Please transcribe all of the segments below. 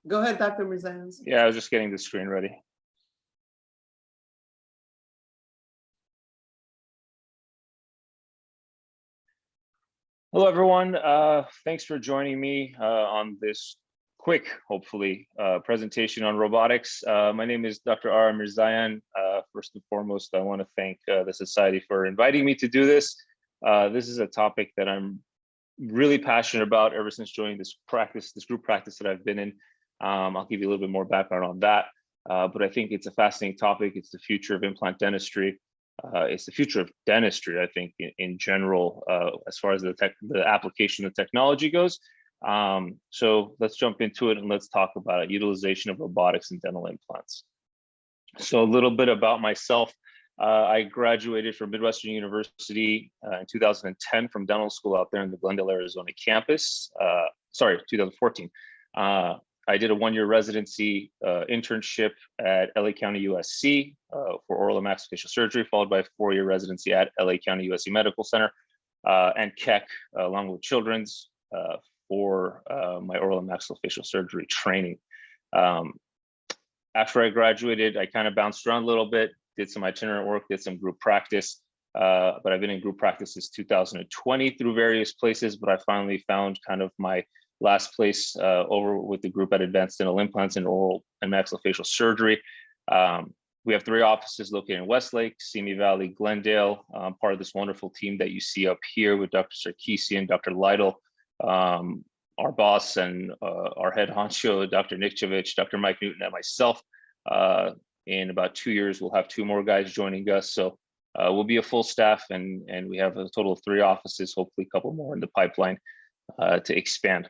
Go ahead, Dr. Mirzaians. Yeah, I was just getting the screen ready. Hello, everyone. Thanks for joining me on this quick, hopefully, presentation on robotics. My name is Dr. Ara Mirzaians. First and foremost, I want to thank the Society for inviting me to do this. This is a topic that I'm really passionate about ever since joining this group practice that I've been in. I'll give you a little bit more background on that. But I think it's a fascinating topic. It's the future of implant dentistry. It's the future of dentistry, I think, in general, as far as the application of technology goes. So let's jump into it and let's talk about utilization of robotics and dental implants. So a little bit about myself. I graduated from Midwestern University in 2010 from dental school out there in the Glendale, Arizona campus. Sorry, 2014. I did a one-year residency internship at LA County USC for oral and maxillofacial surgery, followed by a four-year residency at LA County USC Medical Center and Keck, along with Children's for my oral and maxillofacial surgery training. After I graduated, I kind of bounced around a little bit, did some itinerant work, did some group practice, but I've been in group practice since 2020 through various places, but I finally found kind of my last place over with the group at Advanced Dental Implants and Oral and Maxillofacial Surgery. We have 3 offices located in Westlake, Simi Valley, Glendale. Part of this wonderful team that you see up here with Dr. Sarkisian, Dr. Lytle, our boss and our head honcho, Dr. Nikchevich, Dr. Mike Newton, and myself. In about 2 years, we'll have 2 more guys joining us. So we'll be a full staff and we have a total of 3 offices, hopefully a couple more in the pipeline to expand.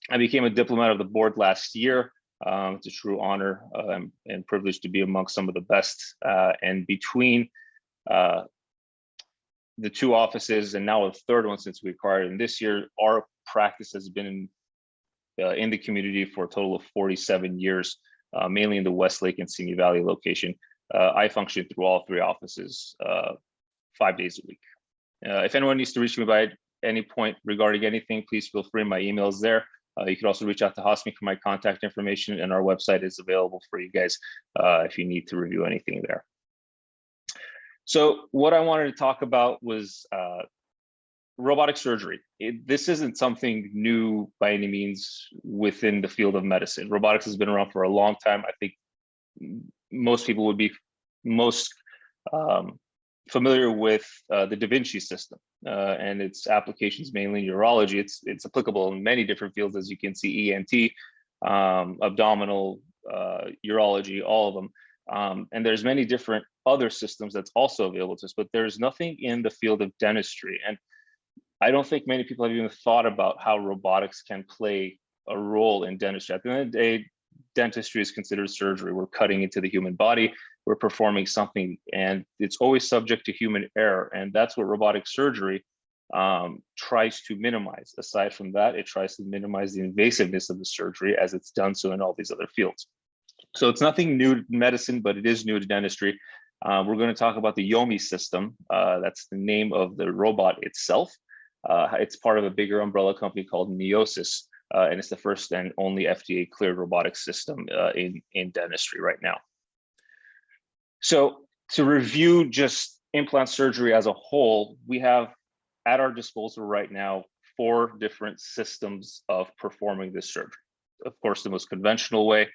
I became a diplomat of the board last year. It's a true honor and privilege to be amongst some of the best. And between the 2 offices and now a 3rd one since we acquired in this year, our practice has been in the community for a total of 47 years, mainly in the Westlake and Simi Valley location. I function through all 3 offices 5 days a week. If anyone needs to reach me by any point regarding anything, please feel free. My email is there. You can also reach out to Hasmi for my contact information, and our website is available for you guys if you need to review anything there. So what I wanted to talk about was robotic surgery. This isn't something new by any means within the field of medicine. Robotics has been around for a long time. I think most people would be most familiar with the Da Vinci system and its applications mainly in urology. It's applicable in many different fields, as you can see, ENT, abdominal, urology, all of them. And there's many different other systems that's also available to us, but there's nothing in the field of dentistry. And I don't think many people have even thought about how robotics can play a role in dentistry. At the end of the day, dentistry is considered surgery. We're cutting into the human body, we're performing something, and it's always subject to human error. And that's what robotic surgery tries to minimize. Aside from that, it tries to minimize the invasiveness of the surgery as it's done so in all these other fields. So it's nothing new to medicine, but it is new to dentistry. We're going to talk about the Yomi system. That's the name of the robot itself. It's part of a bigger umbrella company called Neosis. And it's the first and only FDA cleared robotics system in dentistry right now. So to review just implant surgery as a whole, we have at our disposal right now 4 different systems of performing this surgery. Of course, the most conventional way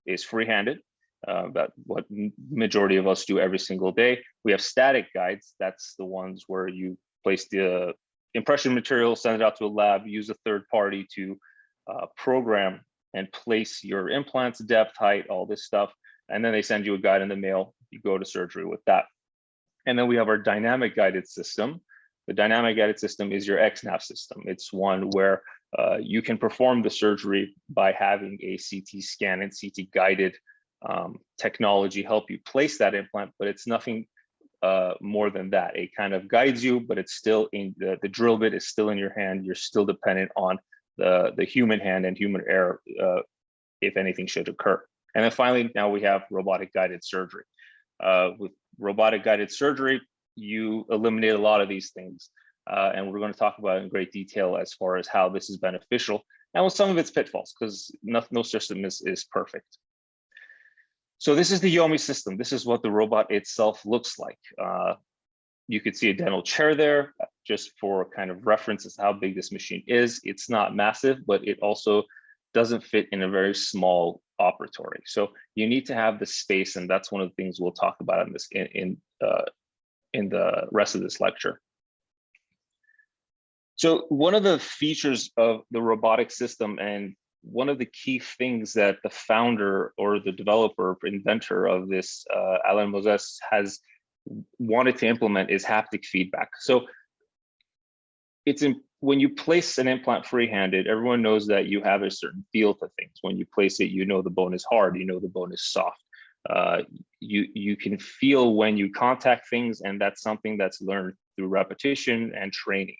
is free-handed. That's what majority of us do every single day. We have static guides. That's the ones where you place the impression material, send it out to a lab, use a third party to program and place your implants, depth, height, all this stuff. And then they send you a guide in the mail. You go to surgery with that. And then we have our dynamic guided system. The dynamic guided system is your XNAV system. It's one where you can perform the surgery by having a CT scan and CT guided technology help you place that implant, but it's nothing more than that. It kind of guides you, but it's still in the drill bit is still in your hand. You're still dependent on the human hand and human error if anything should occur. And then finally, now we have robotic guided surgery. With robotic guided surgery, you eliminate a lot of these things. And we're going to talk about it in great detail as far as how this is beneficial. and with some of its pitfalls, because no system is perfect. So this is the Yomi system. This is what the robot itself looks like. You could see a dental chair there, just for kind of reference as how big this machine is. It's not massive, but it also doesn't fit in a very small operatory. So you need to have the space, and that's one of the things we'll talk about in this in the rest of this lecture. So one of the features of the robotic system, and one of the key things that the founder or the developer, inventor of this, Ara Mirzaians, has wanted to implement is haptic feedback. So when you place an implant free-handed, everyone knows that you have a certain feel to things. When you place it, you know the bone is hard, you know the bone is soft. You can feel when you contact things, and that's something that's learned through repetition and training.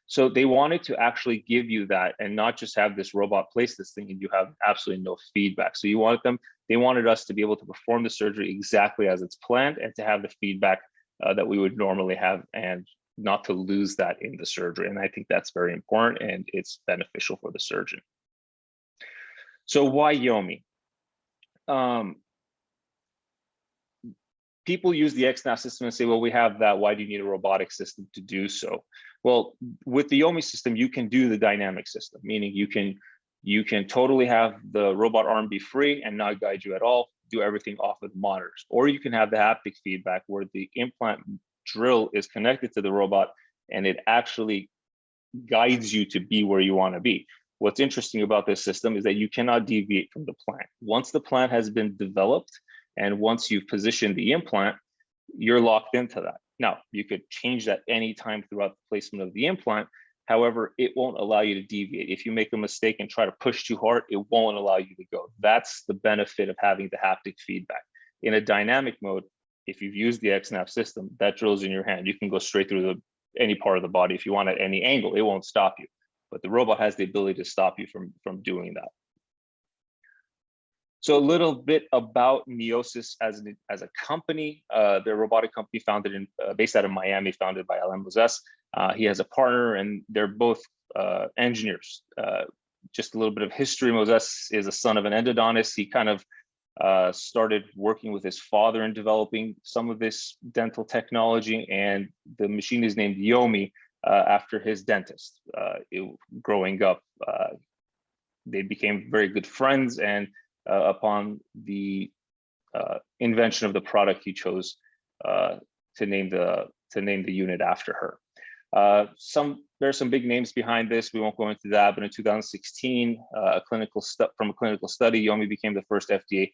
So they wanted to actually give you that, and not just have this robot place this thing and you have absolutely no feedback. So they wanted us to be able to perform the surgery exactly as it's planned, and to have the feedback that we would normally have, and not to lose that in the surgery. And I think that's very important, and it's beneficial for the surgeon. So why Yomi? People use the XNAV system and say, well, we have that, why do you need a robotic system to do so? Well, with the Yomi system, you can do the dynamic system, meaning you can totally have the robot arm be free and not guide you at all, do everything off of the monitors. Or you can have the haptic feedback, where the implant drill is connected to the robot and it actually guides you to be where you want to be. What's interesting about this system is that you cannot deviate from the plan. Once the plan has been developed, and once you've positioned the implant, you're locked into that. Now, you could change that anytime throughout the placement of the implant. However, it won't allow you to deviate. If you make a mistake and try to push too hard, it won't allow you to go. That's the benefit of having the haptic feedback. In a dynamic mode, if you've used the XNAV system, that drill's in your hand. You can go straight through any part of the body if you want at any angle. It won't stop you. But the robot has the ability to stop you from doing that. So a little bit about Meiosis as a company. They're a robotic company based out of Miami, founded by Ara Mirzaians. He has a partner, and they're both engineers. Just a little bit of history. Mirzaians is a son of an endodontist. He kind of started working with his father in developing some of this dental technology, and the machine is named Yomi after his dentist. Growing up, they became very good friends, and upon the invention of the product, he chose to name the unit after her. There are some big names behind this. We won't go into that, but in 2016, from a clinical study, Yomi became the first FDA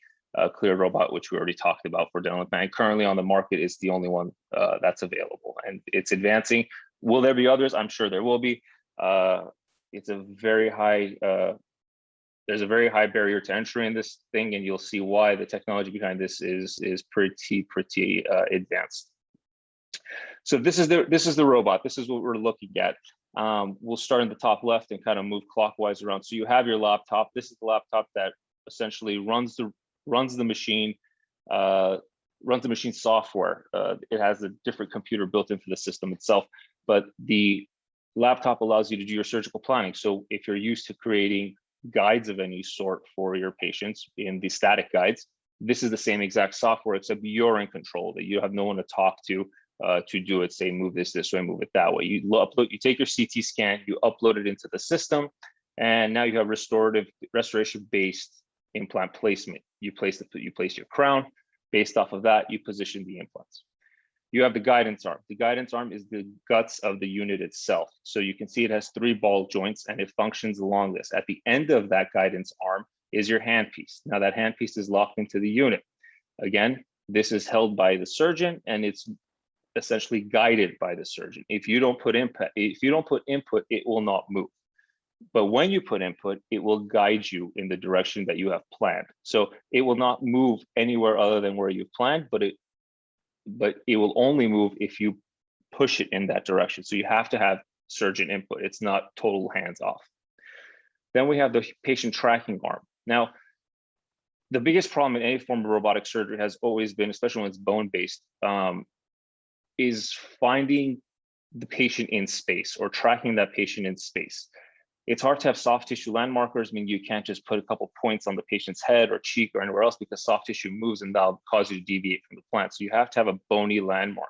cleared robot, which we already talked about for dental implant. Currently on the market, it's the only one that's available, and it's advancing. Will there be others? I'm sure there will be. It's a very high. There's a very high barrier to entry in this thing, and you'll see why. The technology behind this is pretty advanced. So this is the robot. This is what we're looking at. We'll start in the top left and kind of move clockwise around. So you have your laptop. This is the laptop that essentially runs the machine software. It has a different computer built into the system itself, but the laptop allows you to do your surgical planning. So if you're used to creating guides of any sort for your patients in the static guides, this is the same exact software, except you're in control, that you have no one to talk to do it. Say, move this way, move it that way. You take your CT scan, you upload it into the system, and now you have restoration-based implant placement. You place your crown. Based off of that, you position the implants. You have the guidance arm. The guidance arm is the guts of the unit itself. So you can see it has 3 ball joints, and it functions along this. At the end of that guidance arm is your handpiece. Now that handpiece is locked into the unit. Again, this is held by the surgeon, and it's essentially guided by the surgeon. If you don't put input, it will not move. But when you put input, it will guide you in the direction that you have planned. So it will not move anywhere other than where you've planned, but it will only move if you push it in that direction. So you have to have surgeon input. It's not total hands off. Then we have the patient tracking arm. Now, the biggest problem in any form of robotic surgery has always been, especially when it's bone-based, is finding the patient in space, or tracking that patient in space. It's hard to have soft tissue landmarkers, meaning you can't just put a couple points on the patient's head or cheek or anywhere else, because soft tissue moves and that'll cause you to deviate from the plan. So you have to have a bony landmark.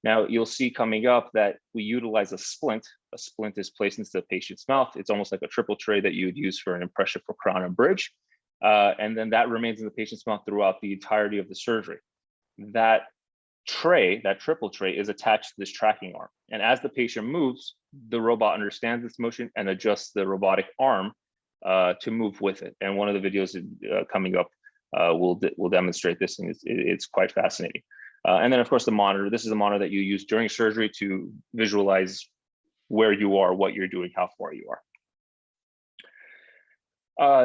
Now you'll see coming up that we utilize a splint. A splint is placed into the patient's mouth. It's almost like a triple tray that you would use for an impression for crown and bridge. And then that remains in the patient's mouth throughout the entirety of the surgery. That tray, that triple tray, is attached to this tracking arm. And as the patient moves, the robot understands its motion and adjusts the robotic arm to move with it. And one of the videos coming up will demonstrate this, and it's quite fascinating. And then, of course, the monitor. This is a monitor that you use during surgery to visualize where you are, what you're doing, how far you are.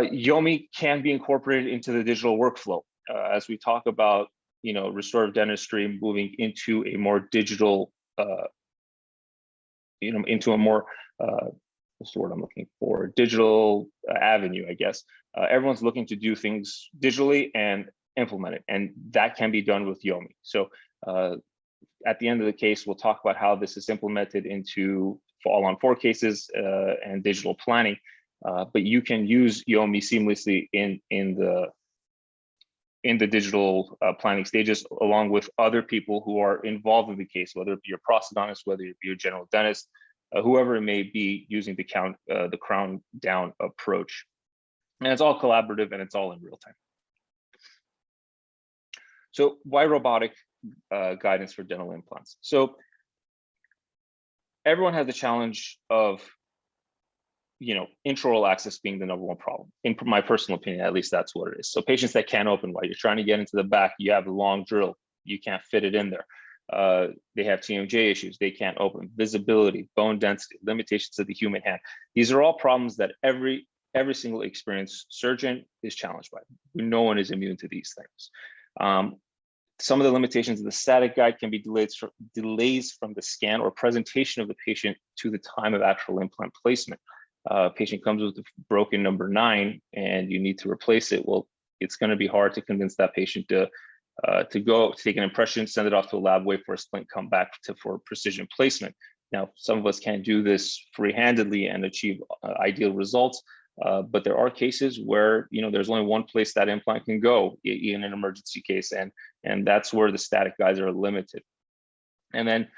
Yomi can be incorporated into the digital workflow. As we talk about, restorative dentistry moving into a more digital, into a more, what's the word I'm looking for? Digital avenue, I guess. Everyone's looking to do things digitally and implement it, and that can be done with Yomi. So at the end of the case, we'll talk about how this is implemented into all-on-4 cases and digital planning. But you can use Yomi seamlessly in the digital planning stages, along with other people who are involved in the case, whether it be your prosthodontist, whether it be your general dentist, whoever it may be, using the crown down approach. And it's all collaborative and it's all in real time. So why robotic guidance for dental implants? So everyone has the challenge of, intraoral access being the #1 problem. In my personal opinion, at least that's what it is. So patients that can't open while you're trying to get into the back, you have a long drill, you can't fit it in there. They have TMJ issues, they can't open. Visibility, bone density, limitations of the human hand. These are all problems that every single experienced surgeon is challenged by. No one is immune to these things. Some of the limitations of the static guide can be delays from the scan or presentation of the patient to the time of actual implant placement. Patient comes with a broken number 9 and you need to replace it. Well, it's going to be hard to convince that patient to take an impression, send it off to a lab, wait for a splint, come back for precision placement. Now, some of us can't do this free-handedly and achieve ideal results, but there are cases where there's only one place that implant can go in an emergency case, and that's where the static guides are limited. And then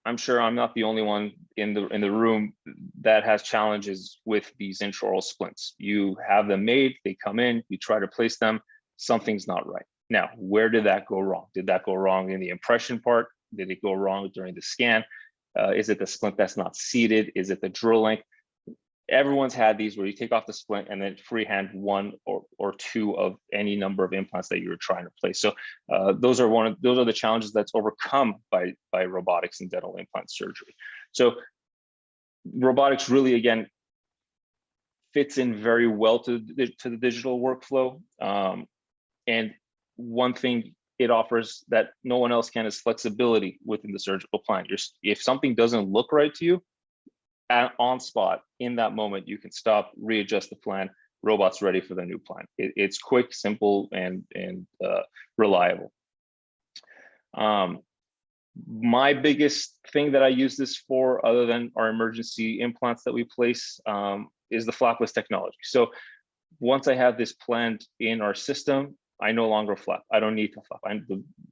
I'm sure I'm not the only one in the room that has challenges with these intraoral splints. You have them made, they come in, you try to place them, something's not right. Now, where did that go wrong? Did that go wrong in the impression part? Did it go wrong during the scan? Is it the splint that's not seated? Is it the drill length? Everyone's had these where you take off the splint and then freehand 1 or 2 of any number of implants that you were trying to place. So those are the challenges that's overcome by robotics and dental implant surgery. So robotics really, again, fits in very well to the digital workflow. And one thing it offers that no one else can is flexibility within the surgical plan. If something doesn't look right to you, on spot, in that moment, you can stop, readjust the plan, robot's ready for the new plan. It's quick, simple, and reliable. My biggest thing that I use this for, other than our emergency implants that we place, is the flapless technology. So once I have this planned in our system, I no longer flap. I don't need to flap.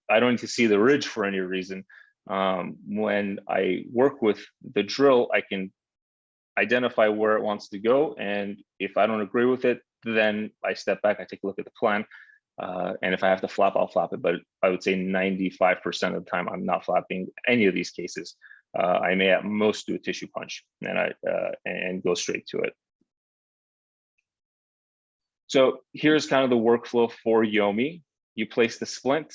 I don't need to see the ridge for any reason. When I work with the drill, I can identify where it wants to go. And if I don't agree with it, then I step back, I take a look at the plan. And if I have to flap, I'll flap it. But I would say 95% of the time, I'm not flapping any of these cases. I may at most do a tissue punch and go straight to it. So here's kind of the workflow for Yomi. You place the splint.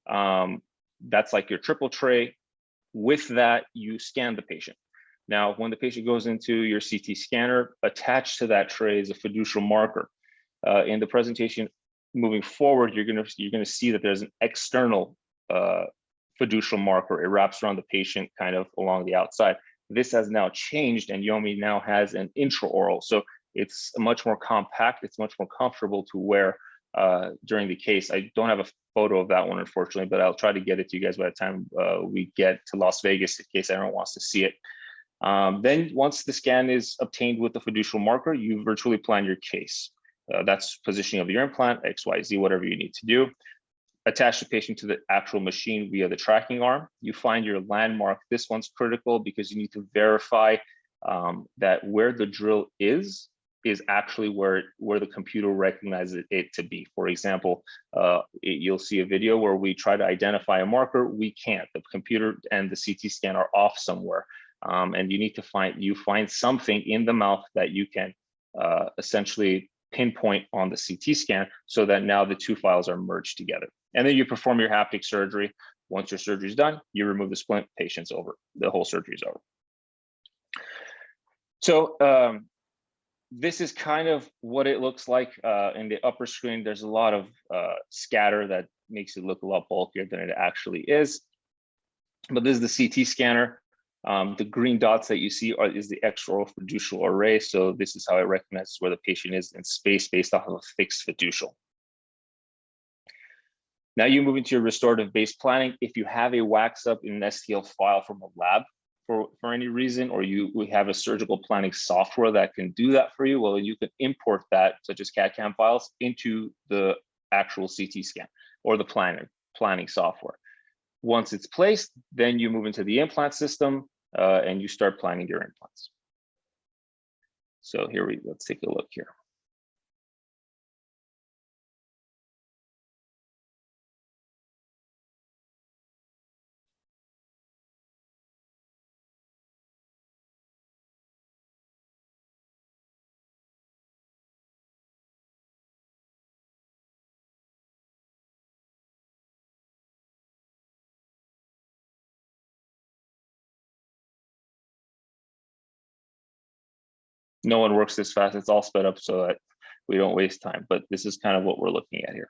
That's like your triple tray. With that, you scan the patient. Now, when the patient goes into your CT scanner, attached to that tray is a fiducial marker. In the presentation moving forward, you're gonna see that there's an external fiducial marker. It wraps around the patient kind of along the outside. This has now changed, and Yomi now has an intraoral. So it's much more compact, it's much more comfortable to wear during the case. I don't have a photo of that one, unfortunately, but I'll try to get it to you guys by the time we get to Las Vegas, in case everyone wants to see it. Then once the scan is obtained with the fiducial marker, you virtually plan your case. That's positioning of your implant, X, Y, Z, whatever you need to do. Attach the patient to the actual machine via the tracking arm. You find your landmark. This one's critical because you need to verify that where the drill is actually where the computer recognizes it to be. For example, you'll see a video where we try to identify a marker. We can't. The computer and the CT scan are off somewhere. And you need to find something in the mouth that you can essentially pinpoint on the CT scan, so that now the two files are merged together. And then you perform your haptic surgery. Once your surgery is done, you remove the splint, patient's over. The whole surgery is over. So this is kind of what it looks like in the upper screen. There's a lot of scatter that makes it look a lot bulkier than it actually is. But this is the CT scanner. The green dots that you see is the extraoral fiducial array. So this is how it recognizes where the patient is in space based off of a fixed fiducial. Now you move into your restorative based planning. If you have a wax up in an STL file from a lab for any reason, or we have a surgical planning software that can do that for you, well, you can import that, such as CAD/CAM files, into the actual CT scan or the planning software. Once it's placed, then you move into the implant system and you start planning your implants. So let's take a look here. No one works this fast. It's all sped up so that we don't waste time, but this is kind of what we're looking at here.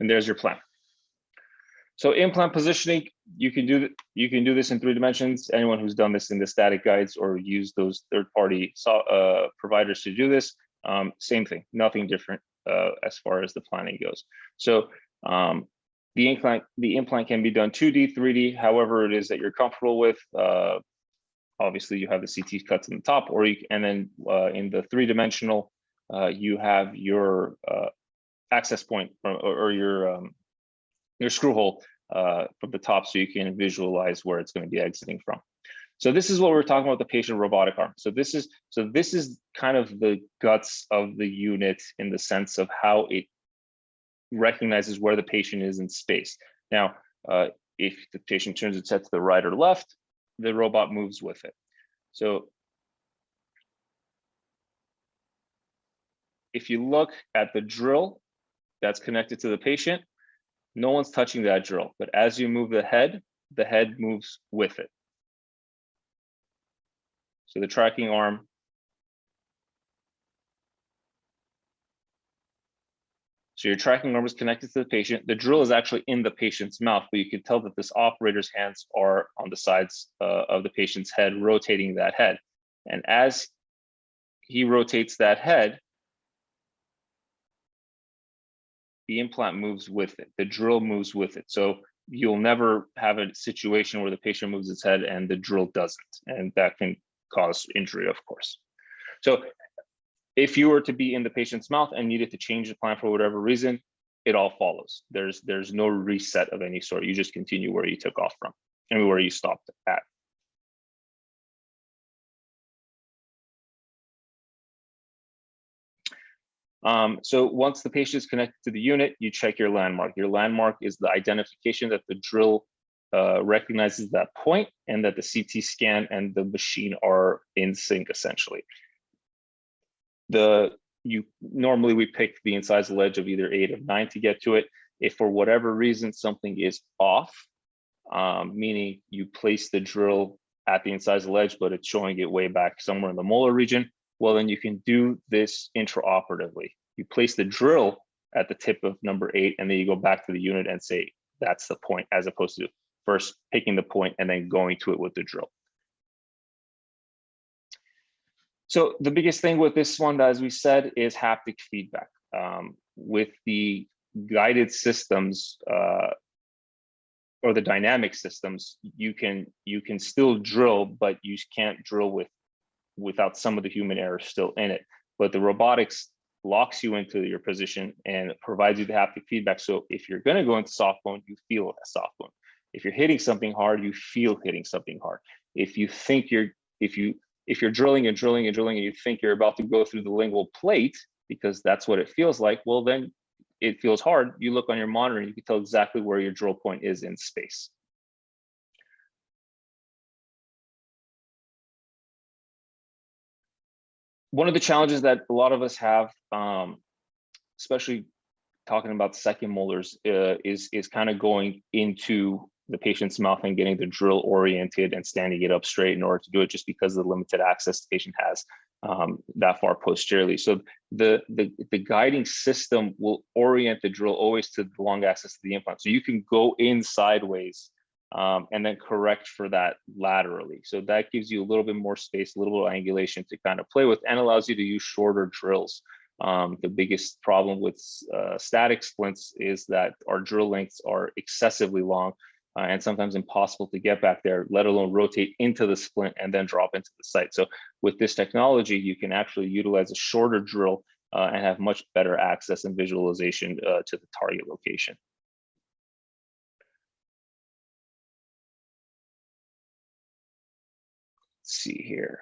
And there's your plan. So implant positioning, you can do this in 3 dimensions. Anyone who's done this in the static guides or used those third-party providers to do this, same thing, nothing different as far as the planning goes. So the implant can be done 2D, 3D, however it is that you're comfortable with. Obviously, you have the CT cuts in the top, and then in the 3-dimensional, you have your access point or your screw hole from the top, so you can visualize where it's going to be exiting from. So this is what we're talking about, the patient robotic arm. So this is kind of the guts of the unit in the sense of how it recognizes where the patient is in space. Now, if the patient turns its head to the right or left, the robot moves with it. So if you look at the drill that's connected to the patient, no one's touching that drill, but as you move the head moves with it. So the tracking arm So your tracking arm is connected to the patient. The drill is actually in the patient's mouth, but you can tell that this operator's hands are on the sides of the patient's head, rotating that head. And as he rotates that head, the implant moves with it. The drill moves with it. So you'll never have a situation where the patient moves its head and the drill doesn't. And that can cause injury, of course. So if you were to be in the patient's mouth and needed to change the plan for whatever reason, it all follows. There's no reset of any sort. You just continue where you took off from and where you stopped at. So once the patient is connected to the unit, you check your landmark. Your landmark is the identification that the drill recognizes that point and that the CT scan and the machine are in sync essentially. Normally we pick the incisal edge of either 8 or 9 to get to it. If for whatever reason something is off, meaning you place the drill at the incisal edge, but it's showing it way back somewhere in the molar region, well, then you can do this intraoperatively. You place the drill at the tip of number 8, and then you go back to the unit and say, that's the point, as opposed to first picking the point and then going to it with the drill. So the biggest thing with this one, as we said, is haptic feedback. With the guided systems or the dynamic systems, you can still drill, but you can't drill without some of the human error still in it. But the robotics locks you into your position and provides you the haptic feedback. So if you're going to go into soft bone, you feel a soft bone. If you're hitting something hard, you feel hitting something hard. If you're drilling and drilling and drilling and you think you're about to go through the lingual plate, because that's what it feels like, well, then it feels hard. You look on your monitor and you can tell exactly where your drill point is in space. One of the challenges that a lot of us have, especially talking about second molars, is kind of going into the patient's mouth and getting the drill oriented and standing it up straight in order to do it, just because of the limited access the patient has that far posteriorly. So the guiding system will orient the drill always to the long axis of the implant. So you can go in sideways and then correct for that laterally. So that gives you a little bit more space, a little bit of angulation to kind of play with, and allows you to use shorter drills. The biggest problem with static splints is that our drill lengths are excessively long and sometimes impossible to get back there, let alone rotate into the splint and then drop into the site. So with this technology, you can actually utilize a shorter drill and have much better access and visualization to the target location. Let's see here.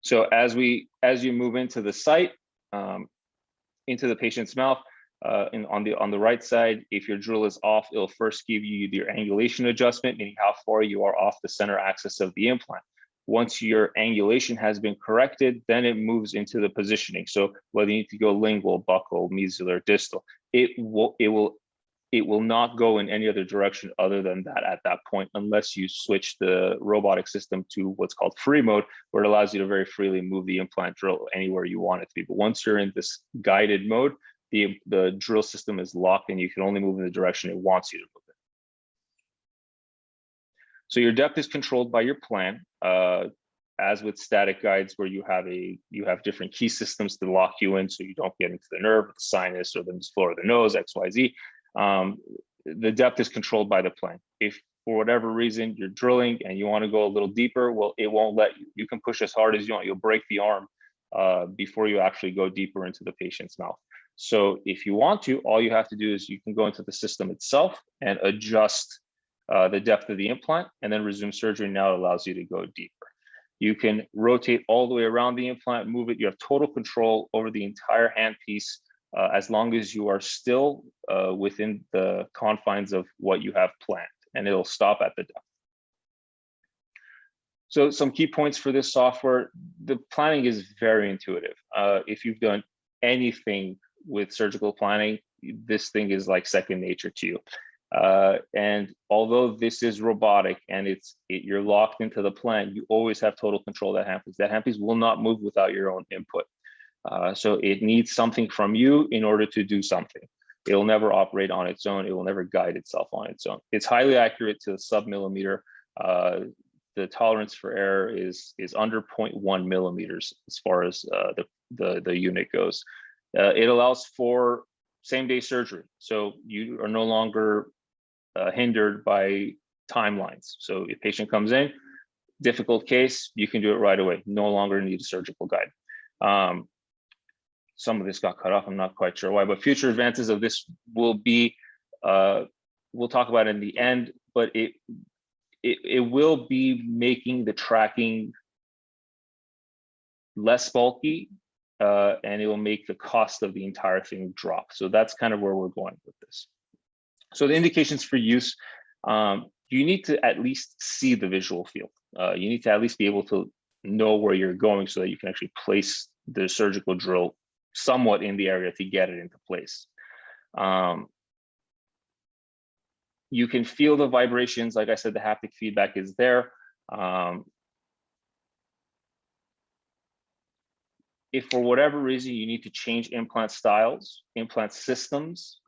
So as you move into the site, into the patient's mouth, on the right side, if your drill is off, it'll first give you your angulation adjustment, meaning how far you are off the center axis of the implant. Once your angulation has been corrected, then it moves into the positioning. So whether you need to go lingual, buccal, mesial, distal, it will not go in any other direction other than that at that point, unless you switch the robotic system to what's called free mode, where it allows you to very freely move the implant drill anywhere you want it to be. But once you're in this guided mode, the drill system is locked and you can only move in the direction it wants you to move it. So your depth is controlled by your plan, as with static guides, where you have different key systems to lock you in so you don't get into the nerve, the sinus, or the floor of the nose, XYZ. The depth is controlled by the plan. If for whatever reason you're drilling and you want to go a little deeper, well, it won't let you. You can push as hard as you want. You'll break the arm before you actually go deeper into the patient's mouth. So if you want to, all you have to do is you can go into the system itself and adjust the depth of the implant and then resume surgery. Now it allows you to go deeper. You can rotate all the way around the implant, move it. You have total control over the entire handpiece as long as you are still within the confines of what you have planned, and it'll stop at the depth. So some key points for this software: the planning is very intuitive. If you've done anything with surgical planning, this thing is like second nature to you. And although this is robotic and you're locked into the plan, you always have total control of that handpiece. That handpiece will not move without your own input. So it needs something from you in order to do something. It will never operate on its own. It will never guide itself on its own. It's highly accurate to the sub-millimeter. The tolerance for error is under 0.1 millimeters as far as the unit goes. It allows for same-day surgery. So you are no longer hindered by timelines. So if a patient comes in, difficult case, you can do it right away. No longer need a surgical guide. Some of this got cut off. I'm not quite sure why, but future advances of this will be, we'll talk about in the end, but it will be making the tracking less bulky, and it will make the cost of the entire thing drop. So that's kind of where we're going with this. So the indications for use, you need to at least see the visual field. You need to at least be able to know where you're going so that you can actually place the surgical drill somewhat in the area to get it into place. You can feel the vibrations. Like I said, the haptic feedback is there. If for whatever reason you need to change implant styles, implant systems,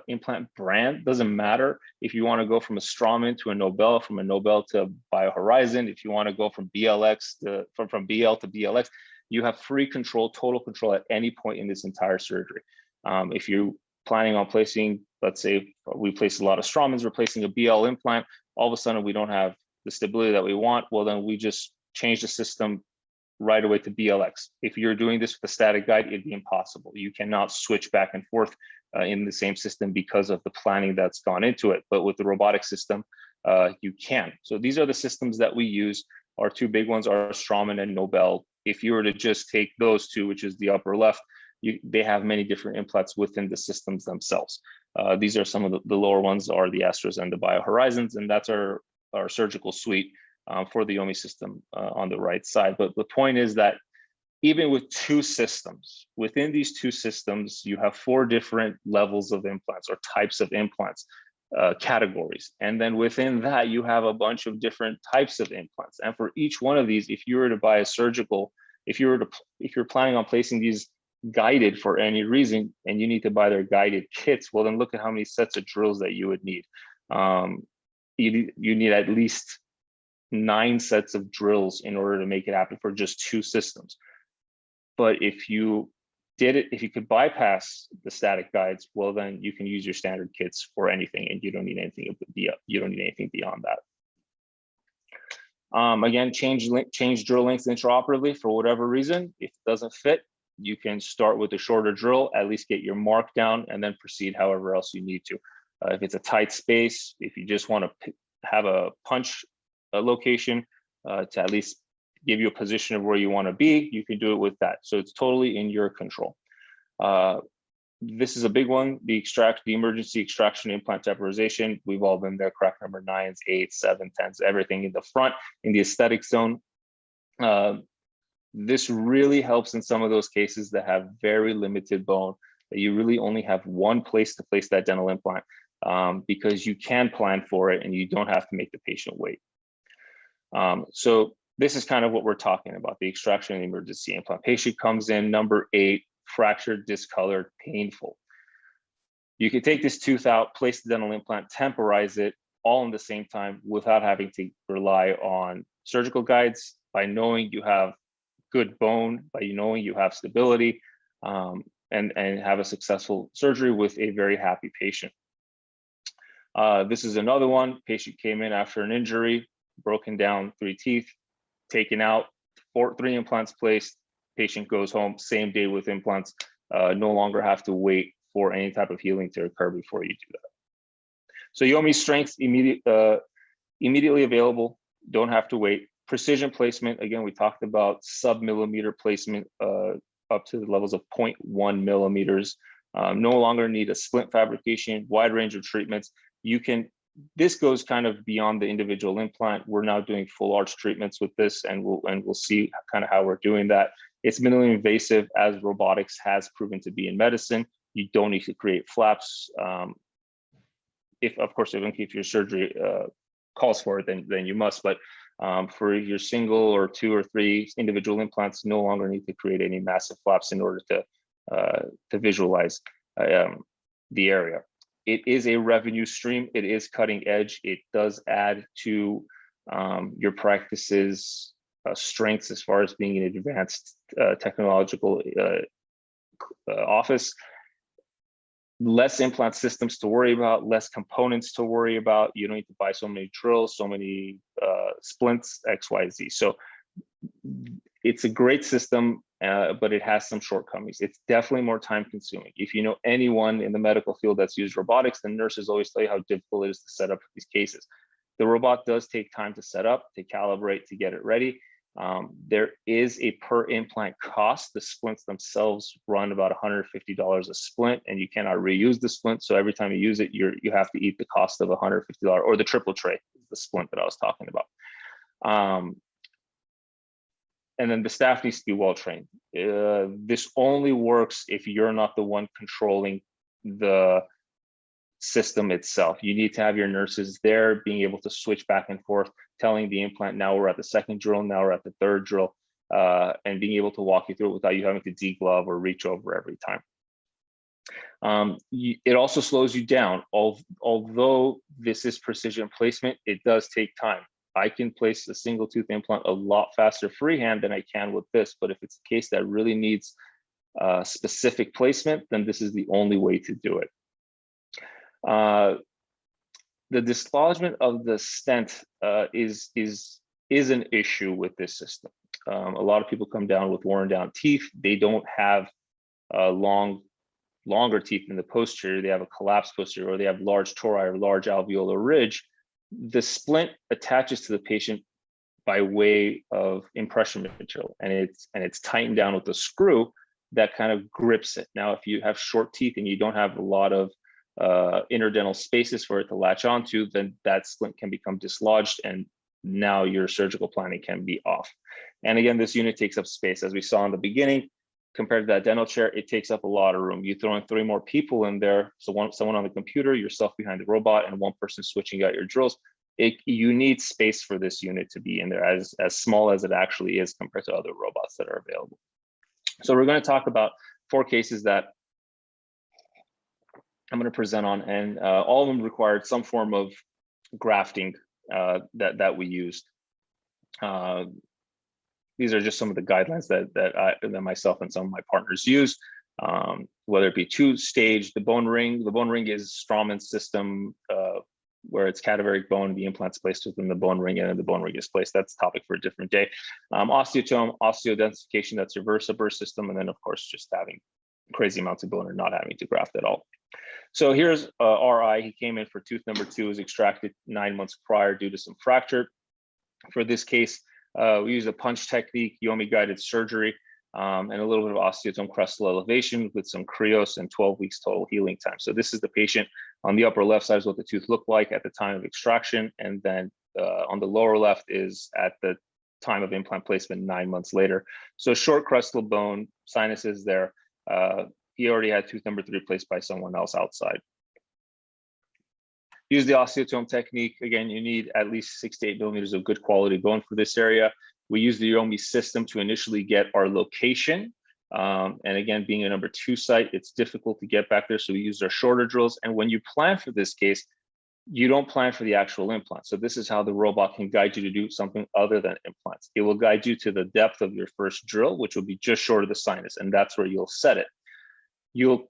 implant brand, doesn't matter. If you want to go from a Straumann to a Nobel, from a Nobel to BioHorizon, if you want to go from BLX to from BL to BLX, you have free control, total control at any point in this entire surgery. If you're planning on placing, let's say we place a lot of Straumanns, we're placing a BL implant, all of a sudden we don't have the stability that we want, well, then we just change the system right away to BLX. If you're doing this with a static guide, it'd be impossible. You cannot switch back and forth in the same system because of the planning that's gone into it. But with the robotic system, you can. So these are the systems that we use. Our two big ones are Straumann and Nobel. If you were to just take those two, which is the upper left, they have many different implants within the systems themselves. These are some of the lower ones are the Astras and the BioHorizons, and that's our surgical suite for the Yomi system on the right side. But the point is that even with two systems, within these two systems, you have 4 different levels of implants or types of implants, categories. And then within that, you have a bunch of different types of implants. And for each one of these, if you were to buy a surgical, if you're planning on placing these guided for any reason, and you need to buy their guided kits, well, then look at how many sets of drills that you would need. You need at least 9 sets of drills in order to make it happen for just 2 systems. But if you could bypass the static guides, well, then you can use your standard kits for anything, and you don't need anything beyond that. Again, change drill lengths intraoperatively for whatever reason. If it doesn't fit, you can start with a shorter drill, at least get your mark down, and then proceed however else you need to. If it's a tight space, if you just want to have a punch location to at least give you a position of where you want to be, you can do it with that. So it's totally in your control. This is a big one, the emergency extraction implant temporization. We've all been there, crack number 9s, 8s, 7s, 10s, everything in the front, in the aesthetic zone. This really helps in some of those cases that have very limited bone, that you really only have one place to place that dental implant, because you can plan for it and you don't have to make the patient wait. So this is kind of what we're talking about, the extraction and emergency implant. Patient comes in, number 8, fractured, discolored, painful. You can take this tooth out, place the dental implant, temporize it all in the same time without having to rely on surgical guides, by knowing you have good bone, by knowing you have stability, and have a successful surgery with a very happy patient. This is another one. Patient came in after an injury, broken down 3 teeth, taken out, 3 implants placed. Patient goes home same day with implants. No longer have to wait for any type of healing to occur before you do that. So Yomi strengths immediately available, don't have to wait. Precision placement, again, we talked about sub-millimeter placement up to the levels of 0.1 millimeters. No longer need a splint fabrication, wide range of treatments. This goes kind of beyond the individual implant. We're now doing full arch treatments with this, and we'll see kind of how we're doing that. It's minimally invasive, as robotics has proven to be in medicine. You don't need to create flaps. If your surgery calls for it, then you must. But for your single or 2 or 3 individual implants, no longer need to create any massive flaps in order to visualize the area. It is a revenue stream. It is cutting edge. It does add to your practice's strengths as far as being an advanced technological office. Less implant systems to worry about, less components to worry about. You don't need to buy so many drills, so many splints, X, Y, Z. So it's a great system, but it has some shortcomings. It's definitely more time consuming. If you know anyone in the medical field that's used robotics, the nurses always tell you how difficult it is to set up these cases. The robot does take time to set up, to calibrate, to get it ready. There is a per implant cost. The splints themselves run about $150 a splint, and you cannot reuse the splint. So every time you use it, you have to eat the cost of $150, or the triple tray, the splint that I was talking about. And then the staff needs to be well trained. This only works if you're not the one controlling the system itself. You need to have your nurses there being able to switch back and forth, telling the implant, now we're at the second drill, now we're at the third drill, and being able to walk you through it without you having to deglove or reach over every time. It also slows you down. Although this is precision placement, it does take time. I can place a single tooth implant a lot faster freehand than I can with this, but if it's a case that really needs specific placement, then this is the only way to do it. The dislodgement of the stent is an issue with this system. A lot of people come down with worn down teeth. They don't have longer teeth in the posterior. They have a collapsed posterior, or they have large tori or large alveolar ridge. The splint attaches to the patient by way of impression material, and it's tightened down with a screw that kind of grips it. Now, if you have short teeth and you don't have a lot of interdental spaces for it to latch onto, then that splint can become dislodged, and now your surgical planning can be off. And again, this unit takes up space. As we saw in the beginning, compared to that dental chair, it takes up a lot of room. You throw in 3 more people in there, so someone on the computer, yourself behind the robot, and 1 person switching out your drills. You need space for this unit to be in there, as small as it actually is compared to other robots that are available. So we're going to talk about 4 cases that I'm going to present on, and all of them required some form of grafting that we used. These are just some of the guidelines that myself and some of my partners use, whether it be 2-stage, the bone ring. The bone ring is Straumann's system, where it's cadaveric bone, the implant's placed within the bone ring, and then the bone ring is placed. That's a topic for a different day. Osteotome, osteodensification, that's your VersaBurst system, and then of course just having crazy amounts of bone or not having to graft at all. So here's RI. He came in for tooth number 2, was extracted 9 months prior due to some fracture. For this case, we used a punch technique, Yomi guided surgery, and a little bit of osteotome crestal elevation with some Krios and 12 weeks total healing time. So this is the patient. On the upper left side is what the tooth looked like at the time of extraction, and then on the lower left is at the time of implant placement 9 months later. So short crestal bone, sinuses there. He already had tooth number 3 placed by someone else outside. Use the osteotome technique. Again, you need at least 6 to 8 millimeters of good quality bone for this area. We use the Yomi system to initially get our location. And again, being a number 2 site, it's difficult to get back there. So we use our shorter drills. And when you plan for this case, you don't plan for the actual implant. So this is how the robot can guide you to do something other than implants. It will guide you to the depth of your first drill, which will be just short of the sinus. And that's where you'll set it. You'll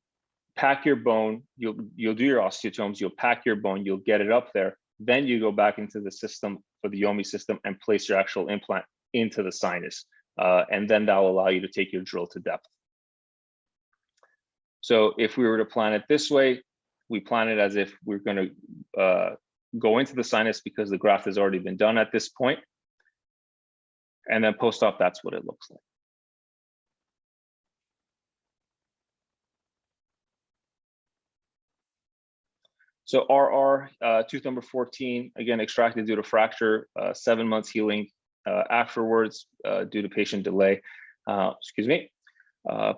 pack your bone, you'll do your osteotomes, you'll pack your bone, you'll get it up there. Then you go back into the system for the Yomi system and place your actual implant into the sinus. And then that will allow you to take your drill to depth. So if we were to plan it this way, we plan it as if we're going to go into the sinus because the graft has already been done at this point. And then post-op, that's what it looks like. So RR, tooth number 14, again, extracted due to fracture, 7 months healing afterwards due to patient delay. Excuse me.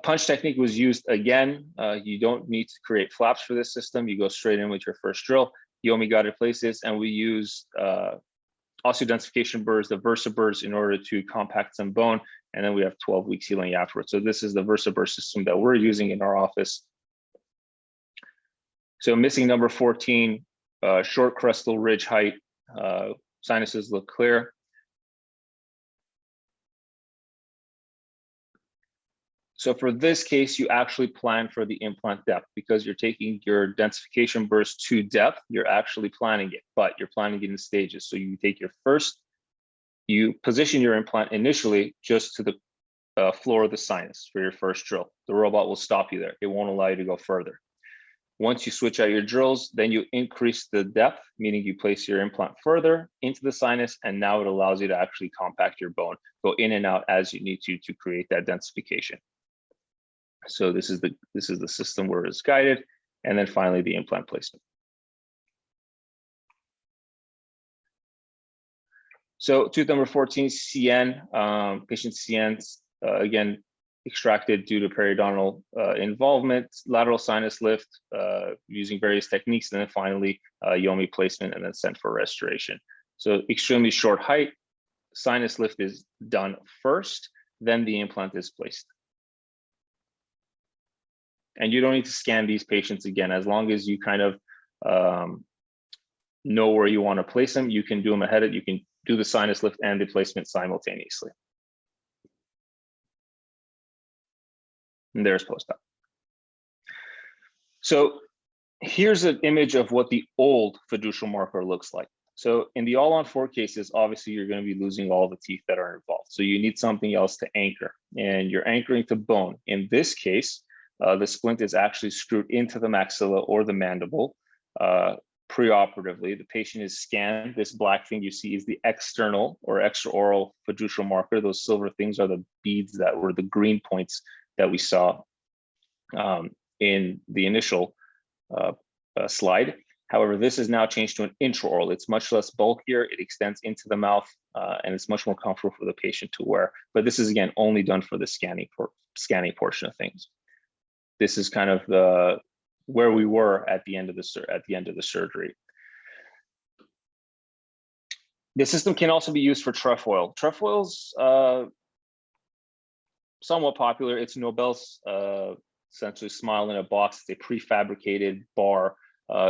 Punch technique was used again. You don't need to create flaps for this system. You go straight in with your first drill. Yomi guided places, and we used osteodensification burrs, the VersaBurst, in order to compact some bone. And then we have 12 weeks healing afterwards. So this is the VersaBurst system that we're using in our office. So missing number 14, short crestal ridge height, sinuses look clear. So for this case, you actually plan for the implant depth because you're taking your densification burst to depth, you're actually planning it, but you're planning it in stages. So you take your first, you position your implant initially just to the floor of the sinus for your first drill. The robot will stop you there. It won't allow you to go further. Once you switch out your drills, then you increase the depth, meaning you place your implant further into the sinus, and now it allows you to actually compact your bone, go in and out as you need to create that densification. So this is the system where it's guided, and then finally the implant placement. So tooth number 14, CN, patient CN, again, extracted due to periodontal involvement, lateral sinus lift using various techniques, and then finally Yomi placement, and then sent for restoration. So extremely short height, sinus lift is done first, then the implant is placed. And you don't need to scan these patients again, as long as you kind of know where you want to place them, you can do them ahead of, you can do the sinus lift and the placement simultaneously. And there's post-op. So here's an image of what the old fiducial marker looks like. So in the all-on-4 cases, obviously you're going to be losing all the teeth that are involved. So you need something else to anchor, and you're anchoring to bone. In this case, the splint is actually screwed into the maxilla or the mandible preoperatively. The patient is scanned. This black thing you see is the external or extraoral fiducial marker. Those silver things are the beads that were the green points that we saw in the initial slide. However, this is now changed to an intraoral. It's much less bulkier. It extends into the mouth, and it's much more comfortable for the patient to wear. But this is, again, only done for the scanning portion of things. This is kind of where we were at the end of the surgery. The system can also be used for trefoil. Trefoil's somewhat popular. It's Nobel's essentially smile in a box. It's a prefabricated bar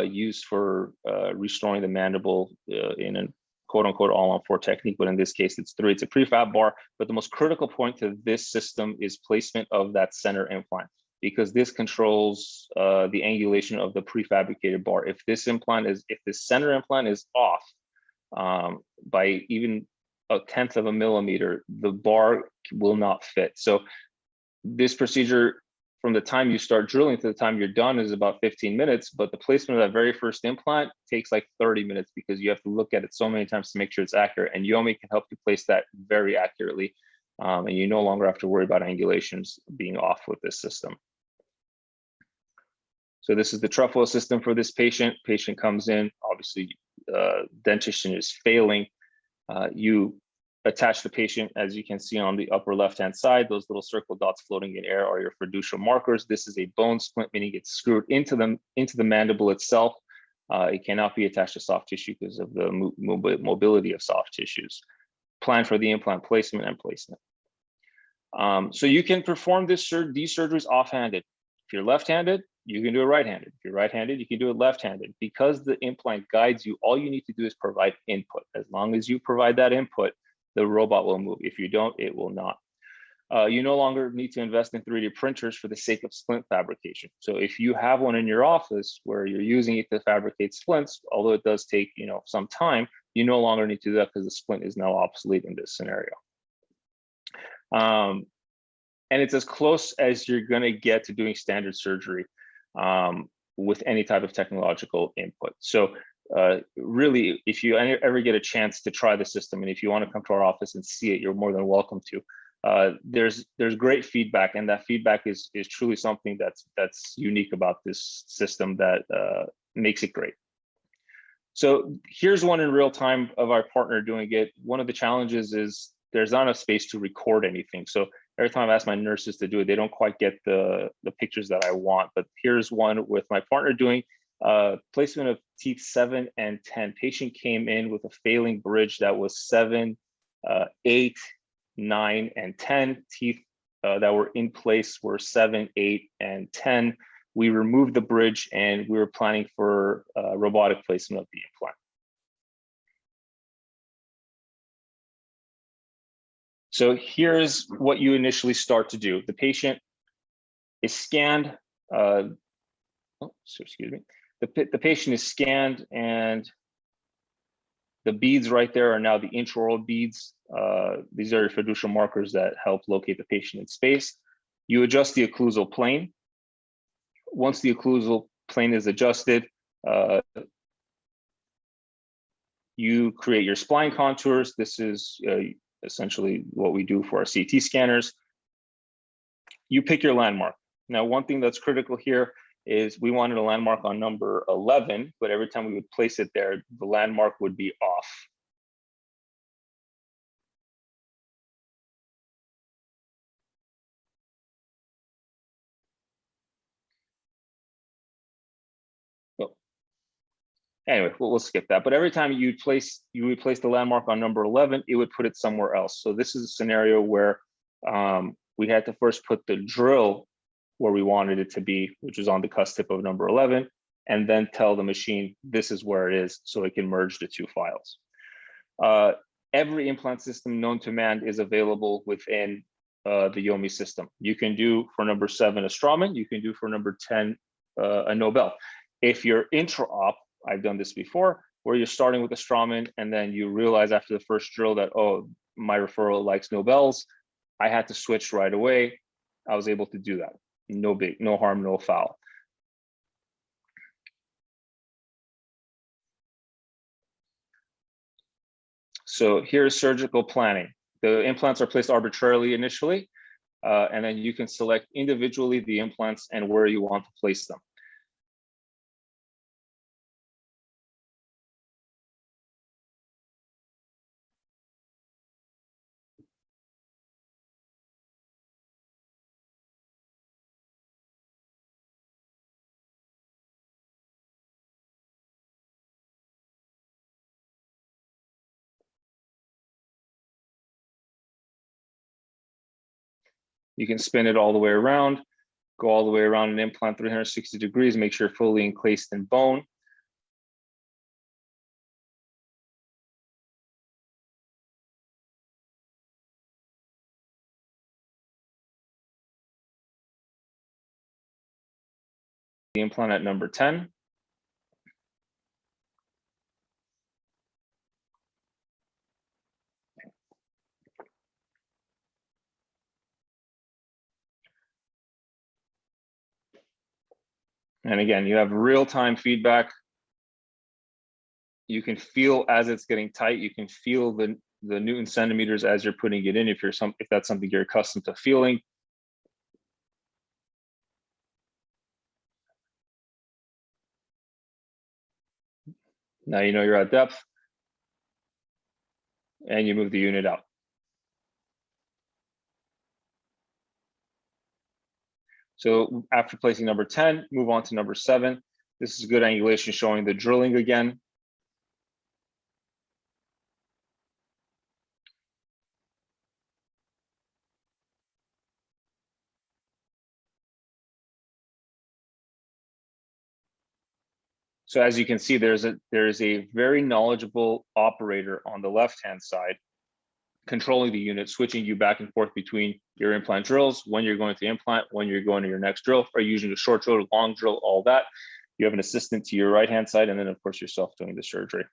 used for restoring the mandible in a quote-unquote all-on-4 technique, but in this case it's 3. It's a prefab bar, but the most critical point to this system is placement of that center implant, because this controls the angulation of the prefabricated bar. If this center implant is off by even 1/10 of a millimeter, the bar will not fit. So this procedure, from the time you start drilling to the time you're done, is about 15 minutes, but the placement of that very first implant takes like 30 minutes because you have to look at it so many times to make sure it's accurate, and Yomi can help you place that very accurately, and you no longer have to worry about angulations being off with this system. So this is the trefoil system for this patient. Patient comes in, obviously dentition is failing. You attach the patient, as you can see on the upper left-hand side. Those little circle dots floating in air are your fiducial markers. This is a bone splint, meaning it's screwed into the mandible itself. It cannot be attached to soft tissue because of the mobility of soft tissues. Plan for the implant placement and placement. So you can perform these surgeries off-handed. If you're left-handed, you can do it right-handed. If you're right-handed, you can do it left-handed. Because the implant guides you, all you need to do is provide input. As long as you provide that input, the robot will move. If you don't, it will not. You no longer need to invest in 3D printers for the sake of splint fabrication. So if you have one in your office where you're using it to fabricate splints, although it does take some time, you no longer need to do that because the splint is now obsolete in this scenario. And it's as close as you're going to get to doing standard surgery with any type of technological input. So really, if you ever get a chance to try the system, and if you want to come to our office and see it, you're more than welcome to. There's great feedback, and that feedback is truly something that's unique about this system that makes it great. So here's one in real time of our partner doing it. One of the challenges is there's not enough space to record anything. So every time I ask my nurses to do it, they don't quite get the pictures that I want. But here's one with my partner doing placement of teeth 7 and 10. Patient came in with a failing bridge that was 7, 8, 9, and 10. Teeth that were in place were 7, 8, and 10. We removed the bridge, and we were planning for robotic placement of the implant. So here's what you initially start to do. The patient is scanned. Excuse me. The patient is scanned, and the beads right there are now the intraoral beads. These are your fiducial markers that help locate the patient in space. You adjust the occlusal plane. Once the occlusal plane is adjusted, you create your spline contours. This is essentially what we do for our CT scanners. You pick your landmark. Now, one thing that's critical here is we wanted a landmark on number 11, but every time we would place it there, the landmark would be off. So, anyway, we'll skip that. But every time you would place the landmark on number 11, it would put it somewhere else. So this is a scenario where we had to first put the drill where we wanted it to be, which was on the cusp tip of number 11, and then tell the machine this is where it is so it can merge the two files. Every implant system known to man is available within the Yomi system. You can do for number 7 a Straumann, you can do for number 10 a Nobel. If you're intra-op, I've done this before, where you're starting with a Straumann and then you realize after the first drill that, oh, my referral likes Nobels, I had to switch right away. I was able to do that. No harm, no foul. So here's surgical planning. The implants are placed arbitrarily initially, and then you can select individually the implants and where you want to place them. You can spin it all the way around, go all the way around an implant 360 degrees, make sure you're fully encased in bone. The implant at number 10. And again, you have real-time feedback. You can feel as it's getting tight, you can feel the Newton centimeters as you're putting it in, if that's something you're accustomed to feeling. Now you know you're at depth, and you move the unit out. So after placing number 10, move on to number 7. This is good angulation showing the drilling again. So as you can see, there is a very knowledgeable operator on the left-hand side controlling the unit, switching you back and forth between your implant drills, when you're going to the implant, when you're going to your next drill, or using a short drill, long drill, all that. You have an assistant to your right-hand side, and then of course yourself doing the surgery.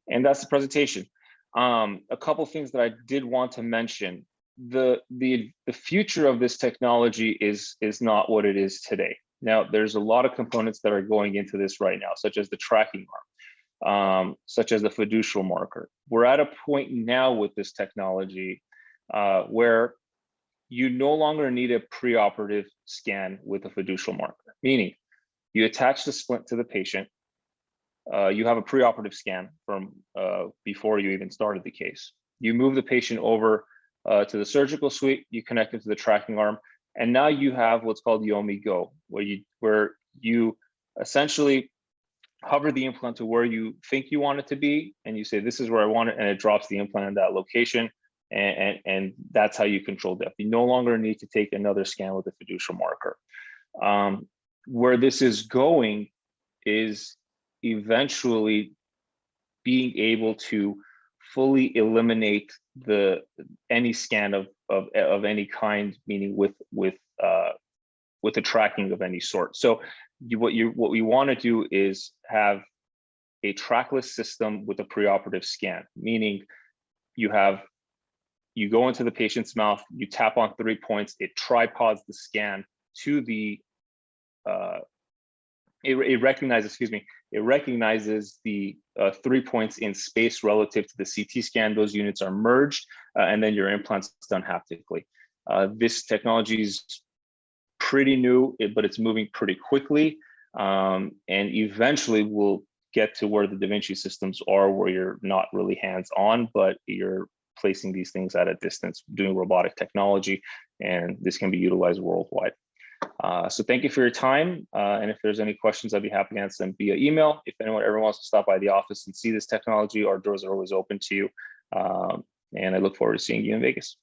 And that's the presentation. A couple things that I did want to mention. The future of this technology is not what it is today. Now, there's a lot of components that are going into this right now, such as the tracking arm, such as the fiducial marker. We're at a point now with this technology where you no longer need a preoperative scan with a fiducial marker, meaning you attach the splint to the patient. You have a preoperative scan from before you even started the case. You move the patient over to the surgical suite, you connect it to the tracking arm, and now you have what's called Yomi Go, where you essentially hover the implant to where you think you want it to be, and you say, this is where I want it, and it drops the implant in that location, and that's how you control depth. You no longer need to take another scan with a fiducial marker. Where this is going is eventually being able to fully eliminate any scan of any kind, meaning with a tracking of any sort. So what we want to do is have a trackless system with a preoperative scan, meaning you have you go into the patient's mouth, you tap on 3 points, it tripods the scan to the, it recognizes, it recognizes the 3 points in space relative to the CT scan. Those units are merged, and then your implant's done haptically. This technology is pretty new, but it's moving pretty quickly. And eventually we'll get to where the Da Vinci systems are, where you're not really hands-on, but you're placing these things at a distance, doing robotic technology, and this can be utilized worldwide. So thank you for your time. And if there's any questions, I'd be happy to answer them via email. If anyone ever wants to stop by the office and see this technology, our doors are always open to you. And I look forward to seeing you in Vegas.